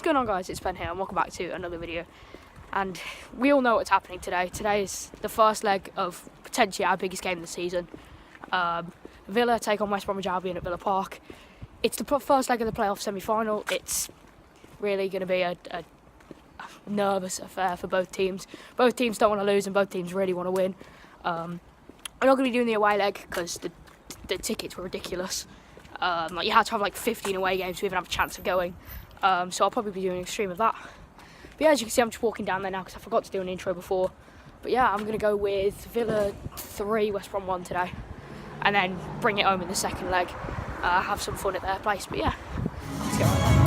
going on, guys? It's Ben here and welcome back to another video. And we all know what's happening today. Today is the first leg of potentially our biggest game of the season. Villa take on West Bromwich Albion at Villa Park. It's the first leg of the playoff semi-final. It's really going to be a nervous affair for both teams. Both teams don't want to lose and both teams really want to win. I'm not going to be doing the away leg because the tickets were ridiculous. Like you had to have like 15 away games to even have a chance of going. So I'll probably be doing an extreme of that. But yeah, as you can see, I'm just walking down there now because I forgot to do an intro before. But yeah, I'm going to go with Villa 3, West Brom 1 today. And then bring it home in the second leg. Have some fun at their place. But yeah, let's get on there.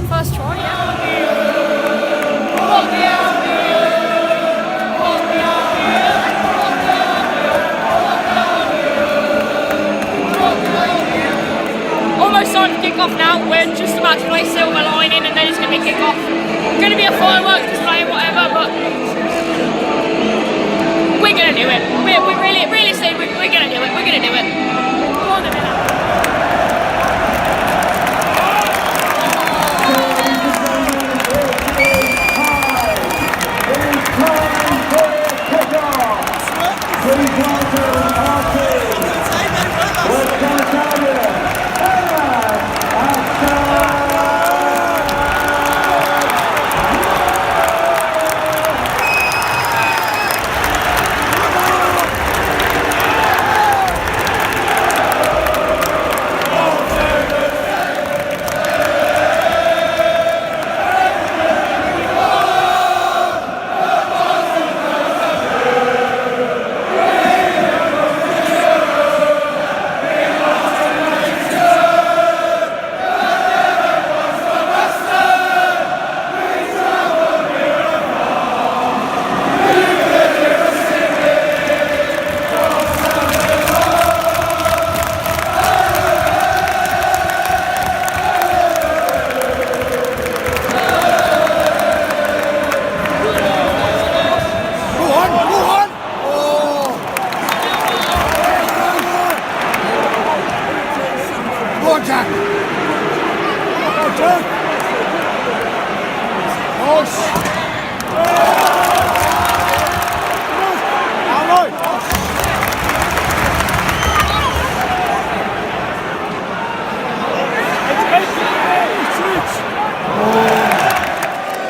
First try, yeah. Almost time to kick off now. We're just about to play silver lining and then it's going to be kick off. Going to be a fireworks display, whatever, but we're going to do it. We really say we're going to do it. We're going to do it. Come on, then.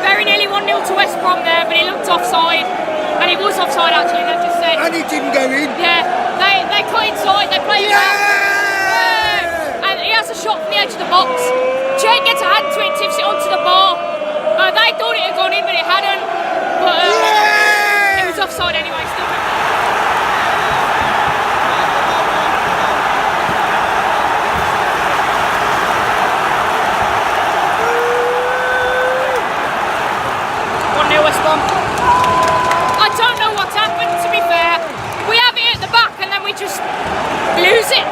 Very nearly 1-0 to West Brom there, but he looked offside. And he was offside actually, they just said. And he didn't go in. Yeah, they cut inside, they played and he has a shot from the edge of the box. Jake gets a hand to it, tips it onto the bar. They thought it had gone in, but it hadn't. But it was offside anyway, still. 1-0 West Brom. I don't know what's happened, to be fair. We have it at the back and then we just lose it.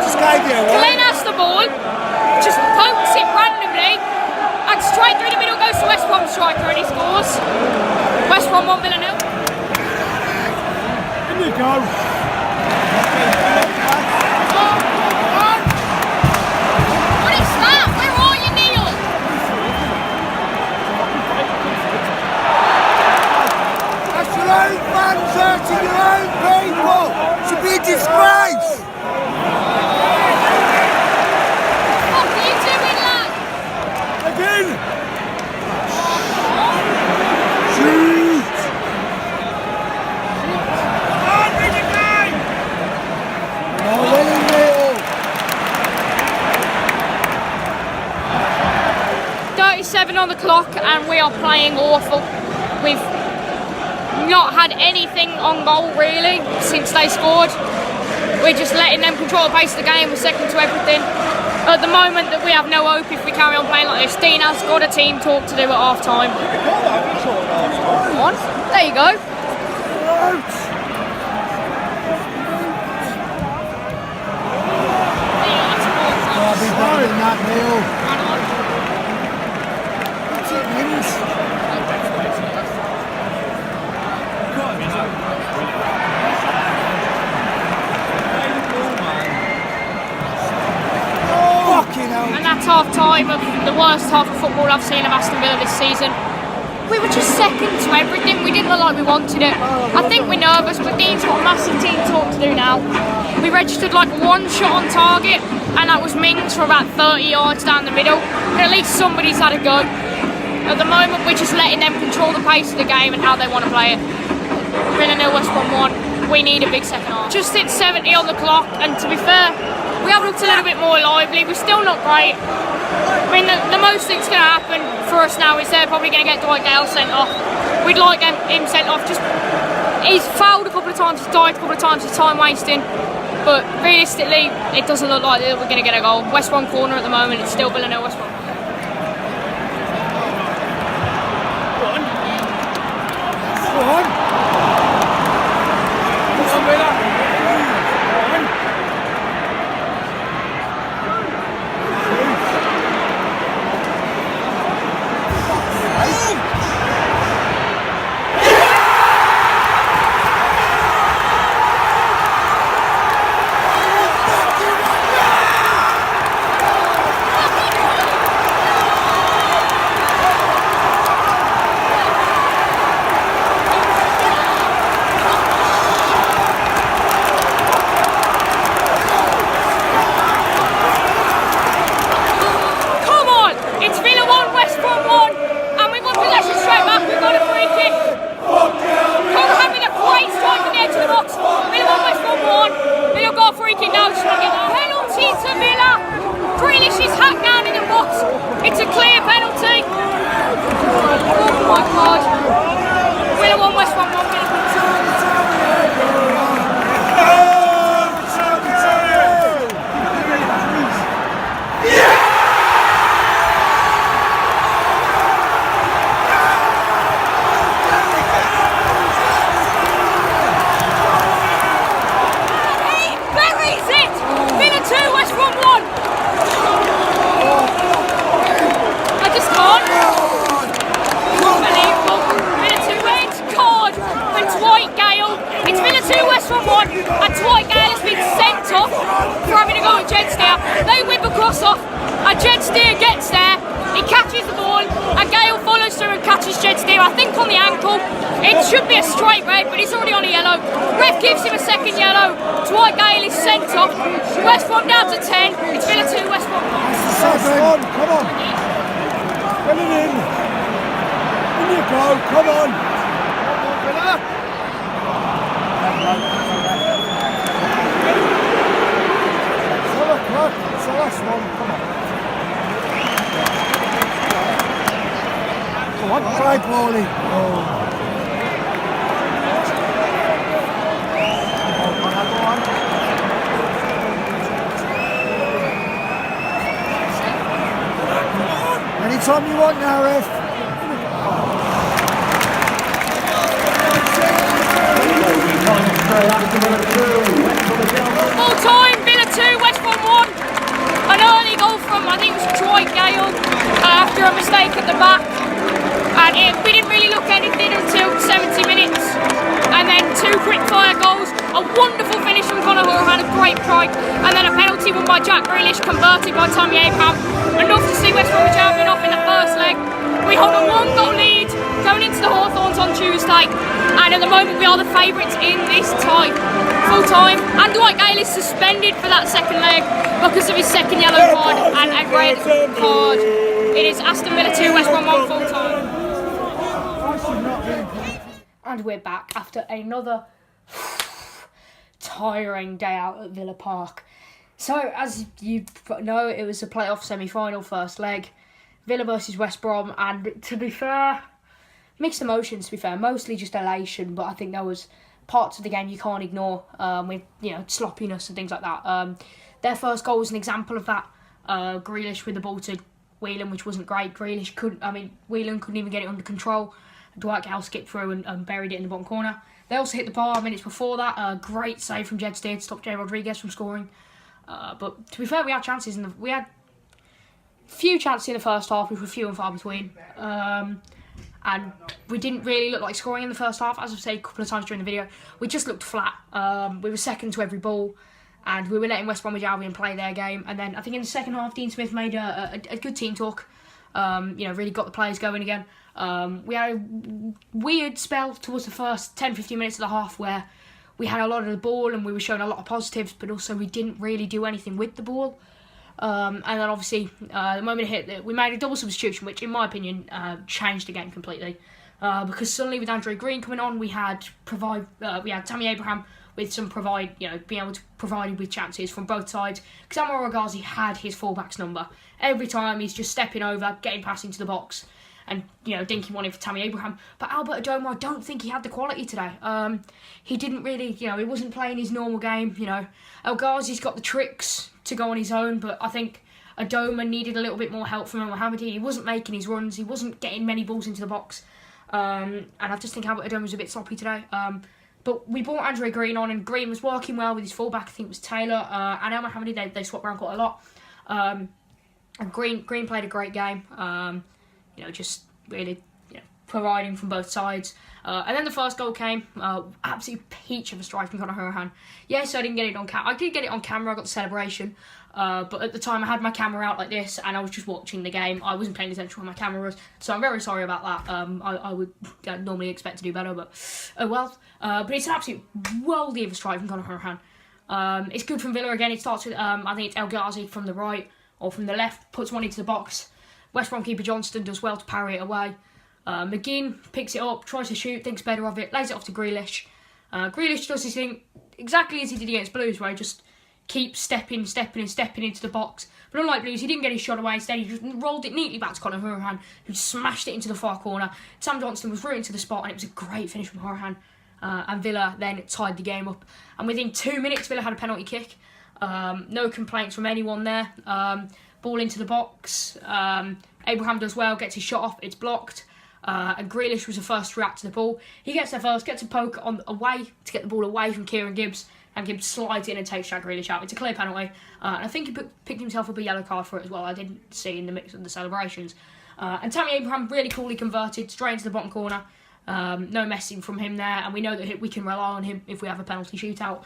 Just gave you away. Glenn has the ball, just pokes it randomly, and straight through the middle goes to West Brom striker and he scores. West Brom 1, Villa 0. In you go. What is that? Where are you, Neil? That's your own fans hurting your own people. It should be a disgrace. What are you doing, lad? Again. Shoot. Come on, win the game. No, winning Neil. 37 on the clock and we are playing awful. We've not had anything on goal really since they scored. We're just letting them control the pace of the game. We're second to everything. moment that we have no hope if we carry on playing like this. Dean has got a team talk to do at half time. Come on, there you go. I'll be better than that, Neil. What's it, Mims? And that's half time of the worst half of football I've seen of Aston Villa this season. We were just second to everything. We didn't look like we wanted it. I think we're nervous, but Dean's got a massive team talk to do now. We registered like one shot on target, and that was Mings for about 30 yards down the middle. And at least somebody's had a go. At the moment, we're just letting them control the pace of the game and how they want to play it. Villa 0, West Brom 1. We need a big second half. Just hit 70 on the clock, and to be fair, we have looked a little bit more lively. We're still not great. I mean, the most that's going to happen for us now is they're probably going to get Dwight Gale sent off. We'd like him sent off. He's fouled a couple of times, he's dived a couple of times, he's time wasting. But realistically, it doesn't look like we're going to get a goal. West Brom corner at the moment, it's still Villa 0, West Brom. Go on. It's a clear penalty. Oh my God. Villa 1, West Brom 1. Buries it. Villa 2, West Brom 1. I just can't. Unbelievable. Villa 2 red card and Dwight Gale. It's Villa 2, West Brom 1, and Dwight Gale has been sent off for having a go at Jed Steer. They whip a cross off, and Jed Steer gets there. He catches the ball, and Gale follows through and catches Jed Steer, I think on the ankle. It should be a straight red, but he's already on a yellow. Ref gives him a second yellow. Dwight Gale is sent off. West Brom down to 10. It's Villa 2, West Brom 1. Come on. Get it in. In you go, come on. Villa. It's the last one, come on. Come on, try Paulie. Oh. Go on. Anytime you want now, ref. Full time, Villa 2, West Brom 1. An early goal from, I think it was Dwight Gale, after a mistake at the back. And we didn't really look anything until 70 minutes. And then 2 quick fire goals. A wonderful finish from Conor Horan, a great try. And then a penalty won by Jack Grealish, converted by Tommy Abraham. Enough to see West Bromwich Albion off in the first leg. We hold a 1-goal lead going into the Hawthorns on Tuesday. And at the moment we are the favourites in this tie. Full time. And Dwight Gale is suspended for that second leg because of his second yellow card and a red card. It is Aston Villa 2, West Brom 1 full time. And we're back after another tiring day out at Villa Park. So, as you know, it was a playoff semi-final first leg. Villa versus West Brom, and to be fair, mixed emotions, to be fair. Mostly just elation, but I think there was parts of the game you can't ignore, with, sloppiness and things like that. Their first goal was an example of that. Grealish with the ball to Whelan, which wasn't great. Whelan couldn't even get it under control. Dwight Gale skipped through and buried it in the bottom corner. They also hit the bar minutes before that. Great save from Jed Steer to stop Jay Rodriguez from scoring. But to be fair, we had chances, and we had few chances in the first half, which were few and far between. And we didn't really look like scoring in the first half. As I've said a couple of times during the video, we just looked flat. We were second to every ball, and we were letting West Bromwich Albion play their game. And then I think in the second half, Dean Smith made a good team talk. Really got the players going again. We had a weird spell towards the first 10-15 minutes of the half where we had a lot of the ball and we were showing a lot of positives, but also we didn't really do anything with the ball. And then obviously, the moment it hit, we made a double substitution, which in my opinion changed the game completely. Because suddenly with Andre Green coming on, we had Tammy Abraham with being able to provide with chances from both sides. Because Amor Ghazi had his fullback's number. Every time he's just stepping over, getting past into the box, and dinking one in for Tammy Abraham. But Albert Adomah, I don't think he had the quality today. He didn't really, he wasn't playing his normal game. El Ghazi's got the tricks to go on his own, but I think Adomah needed a little bit more help from El Mohammadi. He wasn't making his runs. He wasn't getting many balls into the box. And I just think Albert Adomah was a bit sloppy today. But we brought Andre Green on, and Green was working well with his fullback. I think it was Taylor. And El Mohammadi, they swapped around quite a lot. And Green played a great game. Just really providing from both sides. And then the first goal came. Absolute peach of a strike from Conor Hourihane. Yes, I didn't get it on camera. I did get it on camera. I got the celebration. But at the time, I had my camera out like this, and I was just watching the game. I wasn't paying attention when my camera was, so I'm very sorry about that. I would normally expect to do better, but oh well. But it's an absolute worldly of a strike from Conor Hourihane. It's good from Villa again. It starts with I think it's El Ghazi from the right or from the left, puts one into the box. West Brom keeper Johnston does well to parry it away. McGinn picks it up, tries to shoot, thinks better of it, lays it off to Grealish. Grealish does his thing exactly as he did against Blues, where he just keeps stepping into the box. But unlike Blues, he didn't get his shot away. Instead, he just rolled it neatly back to Conor Hourihane, who smashed it into the far corner. Sam Johnston was rooting to the spot, and it was a great finish from Hourihane. And Villa then tied the game up. And within 2 minutes, Villa had a penalty kick. No complaints from anyone there. Ball into the box. Abraham does well, gets his shot off, it's blocked. And Grealish was the first to react to the ball. He gets there first, gets a poke away to get the ball away from Kieran Gibbs, and Gibbs slides in and takes Jack Grealish out. It's a clear penalty, and I think he picked himself up a yellow card for it as well. I didn't see in the mix of the celebrations. And Tammy Abraham really coolly converted straight into the bottom corner. No messing from him there, and we know that we can rely on him if we have a penalty shootout.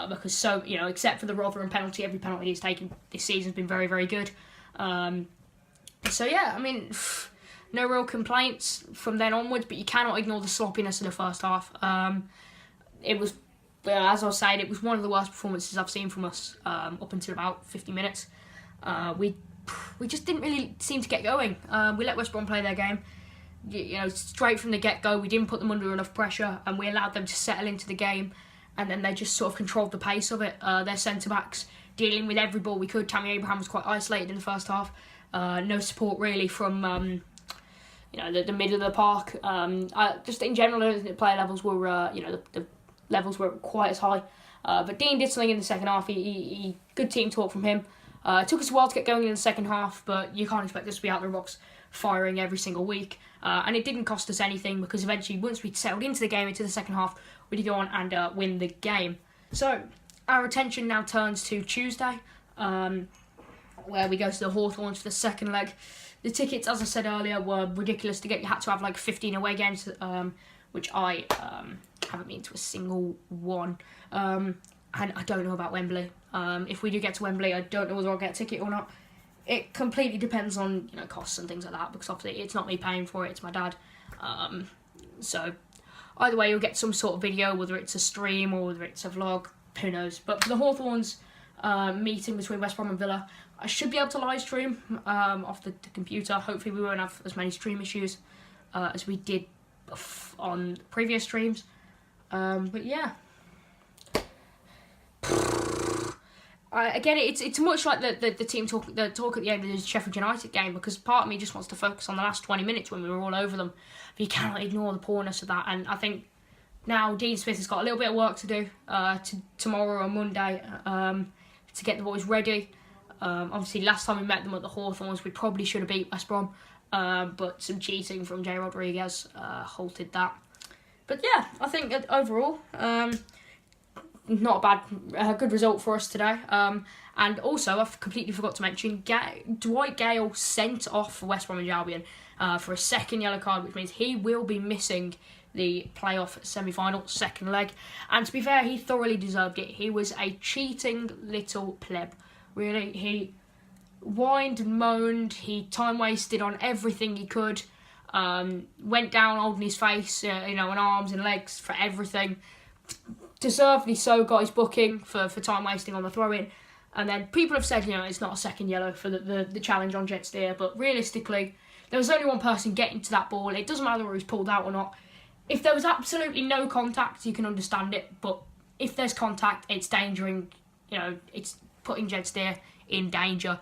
Because except for the Rotherham penalty, every penalty he's taken this season has been very, very good. No real complaints from then onwards, but you cannot ignore the sloppiness of the first half. It was, as I was saying, it was one of the worst performances I've seen from us up until about 50 minutes. We just didn't really seem to get going. We let West Brom play their game. Straight from the get-go, we didn't put them under enough pressure, and we allowed them to settle into the game, and then they just sort of controlled the pace of it. Their centre-backs dealing with every ball we could. Tammy Abraham was quite isolated in the first half. No support really from the middle of the park. Just in general, the player levels were the levels were quite as high. But Dean did something in the second half. He good team talk from him. It took us a while to get going in the second half, but you can't expect us to be out the rocks firing every single week. And it didn't cost us anything, because eventually, once we settled into the game, into the second half, we did go on and win the game. So our attention now turns to Tuesday, where we go to the Hawthorns for the second leg. The tickets, as I said earlier, were ridiculous to get. You had to have like 15 away games, which I haven't been to a single one. And I don't know about Wembley. If we do get to Wembley, I don't know whether I'll get a ticket or not. It completely depends on costs and things like that, because obviously it's not me paying for it, it's my dad. So either way, you'll get some sort of video, whether it's a stream or whether it's a vlog, who knows. But for the Hawthorns meeting between West Brom and Villa, I should be able to live stream off the computer. Hopefully we won't have as many stream issues as we did on previous streams. But yeah. Again, it's much like the team talk at the end of the Sheffield United game, because part of me just wants to focus on the last 20 minutes when we were all over them. But you cannot ignore the poorness of that. And I think now Dean Smith has got a little bit of work to do tomorrow or Monday to get the boys ready. Obviously, last time we met them at the Hawthorns, we probably should have beat West Brom, but some cheating from Jay Rodriguez halted that. But yeah, I think that overall, not a good result for us today. And also, I completely forgot to mention, Dwight Gale sent off for West Bromwich Albion for a second yellow card, which means he will be missing the playoff semi-final, second leg. And to be fair, he thoroughly deserved it. He was a cheating little pleb. Really, he whined and moaned. He time wasted on everything he could. Went down holding his face, and arms and legs for everything. Deservedly so, got his booking for time wasting on the throw-in. And then people have said, it's not a second yellow for the challenge on Jet Steer. But realistically, there was only one person getting to that ball. It doesn't matter whether he's pulled out or not. If there was absolutely no contact, you can understand it. But if there's contact, it's endangering, it's putting Jet Steer in danger.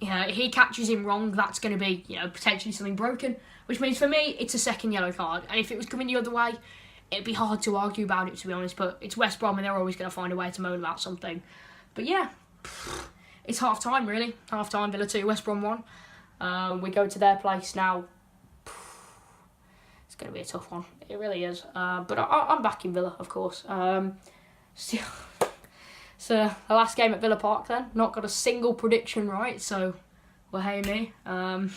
He catches him wrong, that's going to be, potentially something broken. Which means for me, it's a second yellow card. And if it was coming the other way, it'd be hard to argue about it, to be honest. But it's West Brom and they're always going to find a way to moan about something. But yeah, it's half-time, really. Half-time, Villa 2, West Brom 1. We go to their place now. It's going to be a tough one. It really is. But I'm backing Villa, of course. So the last game at Villa Park then. Not got a single prediction right, so well, hey me. Oh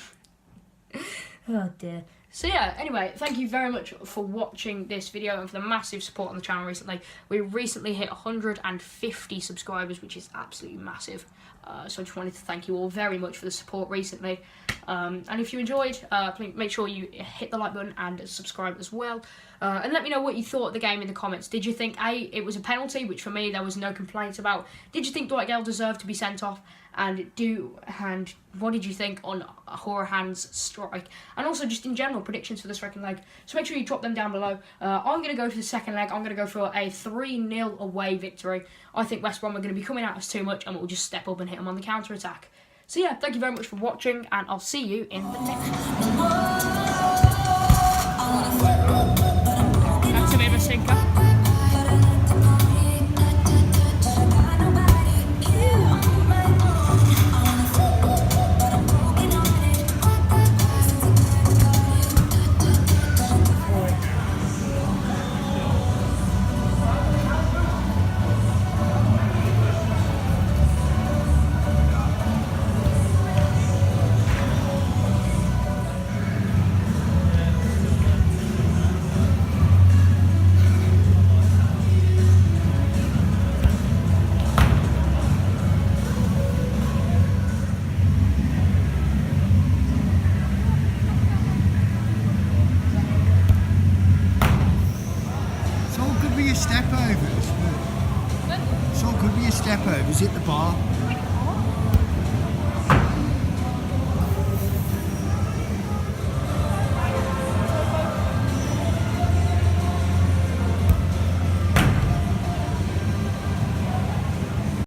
dear. So yeah, anyway, thank you very much for watching this video and for the massive support on the channel recently. We recently hit 150 subscribers, which is absolutely massive. So I just wanted to thank you all very much for the support recently. And if you enjoyed, please make sure you hit the like button and subscribe as well. And let me know what you thought of the game in the comments. Did you think, A, it was a penalty, which for me there was no complaints about? Did you think Dwight Gale deserved to be sent off? And what did you think on Horahan's strike? And also just in general, predictions for the second leg. So make sure you drop them down below. I'm going to go for the second leg. I'm going to go for a 3-0 away victory. I think West Brom are going to be coming at us too much and we'll just step up and hit them on the counter-attack. So yeah, thank you very much for watching and I'll see you in the next one. That's a bit of a sinker. Step overs. So could be a step overs, hit the bar.